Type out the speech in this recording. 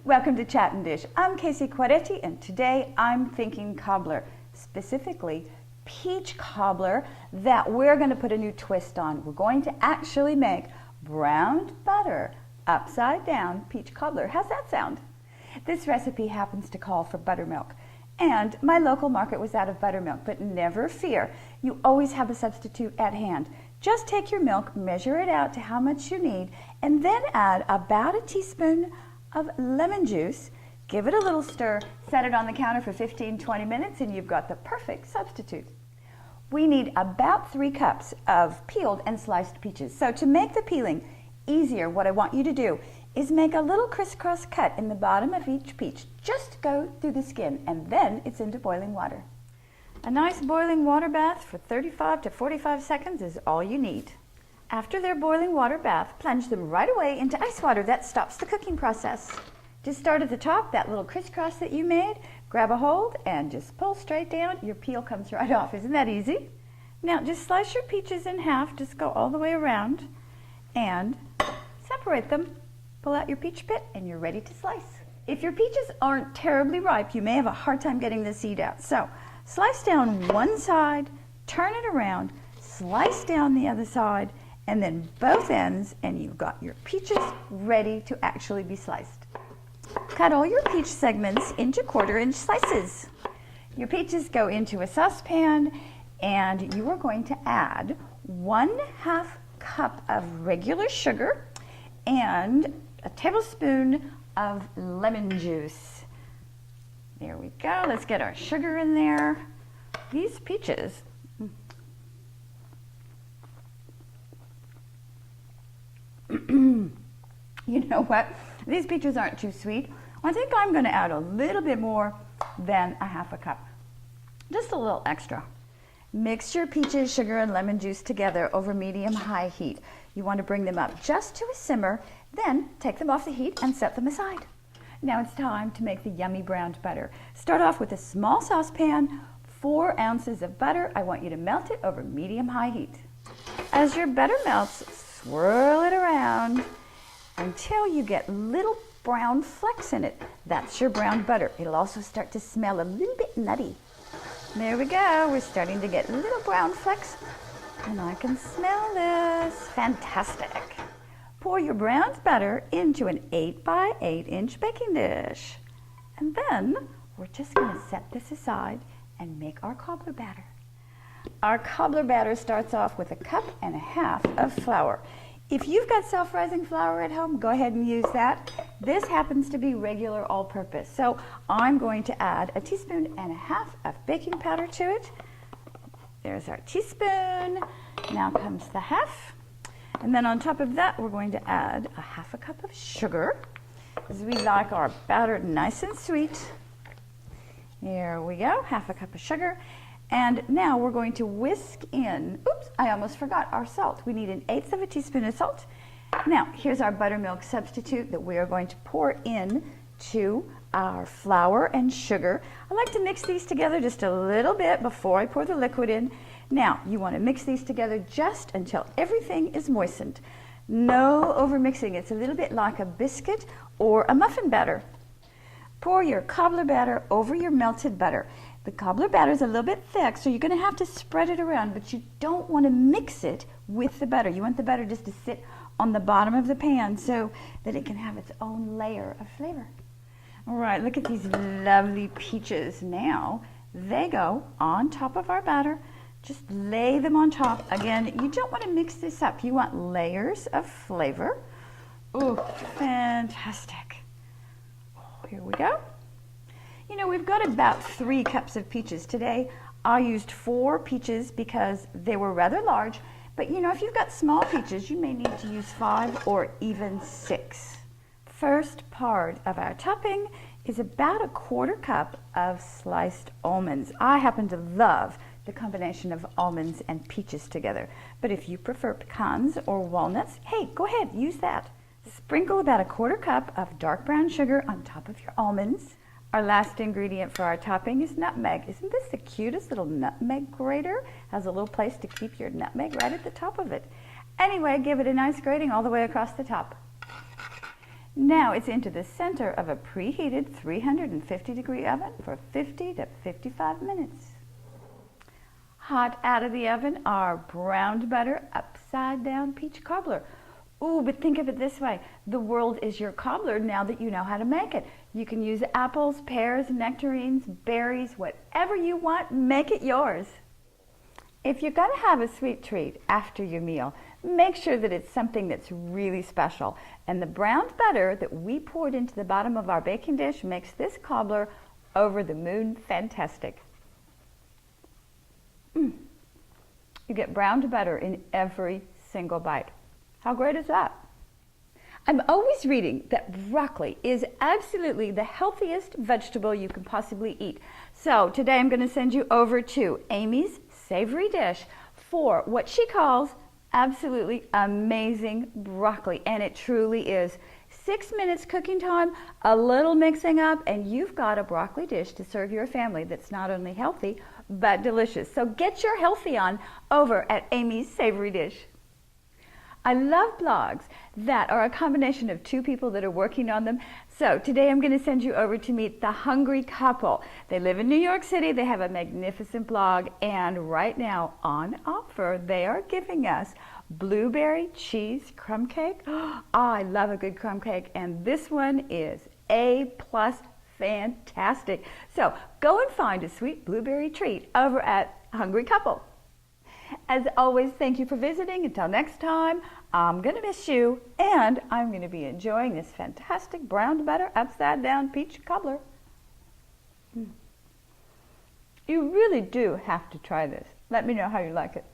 Welcome to Chat and Dish. I'm Casey Quaretti, and today I'm thinking cobbler, specifically peach cobbler that we're going to put a new twist on. We're going to actually make browned butter upside down peach cobbler. How's that sound? This recipe happens to call for buttermilk, and my local market was out of buttermilk, but never fear, you always have a substitute at hand. Just take your milk, measure it out to how much you need, and then add about a teaspoon of lemon juice, give it a little stir, set it on the counter for 15-20 minutes, and you've got the perfect substitute. We need about 3 cups of peeled and sliced peaches. So to make the peeling easier, what I want you to do is make a little crisscross cut in the bottom of each peach. Just go through the skin, and then it's into boiling water. A nice boiling water bath for 35 to 45 seconds is all you need. After their boiling water bath, plunge them right away into ice water. That stops the cooking process. Just start at the top, that little crisscross that you made, grab a hold and just pull straight down. Your peel comes right off. Isn't that easy? Now just slice your peaches in half, just go all the way around and separate them. Pull out your peach pit and you're ready to slice. If your peaches aren't terribly ripe, you may have a hard time getting the seed out. So slice down one side, turn it around, slice down the other side, and then both ends, and you've got your peaches ready to actually be sliced. Cut all your peach segments into 1/4-inch slices. Your peaches go into a saucepan, and you are going to add 1/2 cup of regular sugar and a tablespoon of lemon juice. There we go. Let's get our sugar in there. These peaches, you know what? These peaches aren't too sweet. I think I'm going to add a little bit more than 1/2 cup. Just a little extra. Mix your peaches, sugar, and lemon juice together over medium-high heat. You want to bring them up just to a simmer, then take them off the heat and set them aside. Now it's time to make the yummy browned butter. Start off with a small saucepan, 4 ounces of butter. I want you to melt it over medium-high heat. As your butter melts, swirl it around until you get little brown flecks in it. That's your browned butter. It'll also start to smell a little bit nutty. There we go. We're starting to get little brown flecks, and I can smell this. Fantastic. Pour your browned butter into an 8 by 8-inch baking dish. And then we're just going to set this aside and make our cobbler batter. Our cobbler batter starts off with 1.5 cups of flour. If you've got self-rising flour at home, go ahead and use that. This happens to be regular all-purpose, so I'm going to add 1.5 teaspoons of baking powder to it. There's our teaspoon. Now comes the half. And then on top of that, we're going to add 1/2 cup of sugar, because we like our batter nice and sweet. Here we go, 1/2 cup of sugar. And now we're going to whisk in, oops, I almost forgot, our salt. We need 1/8 teaspoon of salt. Now, here's our buttermilk substitute that we are going to pour in to our flour and sugar. I like to mix these together just a little bit before I pour the liquid in. Now, you want to mix these together just until everything is moistened. No overmixing. It's a little bit like a biscuit or a muffin batter. Pour your cobbler batter over your melted butter. The cobbler batter is a little bit thick, so you're going to have to spread it around, but you don't want to mix it with the butter. You want the butter just to sit on the bottom of the pan so that it can have its own layer of flavor. All right, look at these lovely peaches. Now, they go on top of our batter. Just lay them on top. Again, you don't want to mix this up. You want layers of flavor. Ooh, fantastic. Here we go. You know, we've got about 3 cups of peaches today. I used 4 peaches because they were rather large, but you know, if you've got small peaches, you may need to use 5 or even 6. First part of our topping is about 1/4 cup of sliced almonds. I happen to love the combination of almonds and peaches together, but if you prefer pecans or walnuts, hey, go ahead, use that. Sprinkle about 1/4 cup of dark brown sugar on top of your almonds. Our last ingredient for our topping is nutmeg. Isn't this the cutest little nutmeg grater? Has a little place to keep your nutmeg right at the top of it. Anyway, give it a nice grating all the way across the top. Now it's into the center of a preheated 350-degree oven for 50 to 55 minutes. Hot out of the oven are browned butter upside down peach cobbler. Ooh, but think of it this way. The world is your cobbler now that you know how to make it. You can use apples, pears, nectarines, berries, whatever you want, make it yours. If you're going to have a sweet treat after your meal, make sure that it's something that's really special. And the browned butter that we poured into the bottom of our baking dish makes this cobbler over the moon fantastic. You get browned butter in every single bite. How great is that? I'm always reading that broccoli is absolutely the healthiest vegetable you can possibly eat. So today I'm going to send you over to Amy's Savory Dish for what she calls absolutely amazing broccoli. And it truly is. 6 minutes cooking time, a little mixing up, and you've got a broccoli dish to serve your family that's not only healthy, but delicious. So get your healthy on over at Amy's Savory Dish. I love blogs that are a combination of two people that are working on them. So today I'm going to send you over to meet the Hungry Couple. They live in New York City. They have a magnificent blog. And right now on offer, they are giving us blueberry cheese crumb cake. Oh, I love a good crumb cake. And this one is A+ fantastic. So go and find a sweet blueberry treat over at Hungry Couple. As always, thank you for visiting. Until next time, I'm going to miss you, and I'm going to be enjoying this fantastic browned butter upside down peach cobbler. You really do have to try this. Let me know how you like it.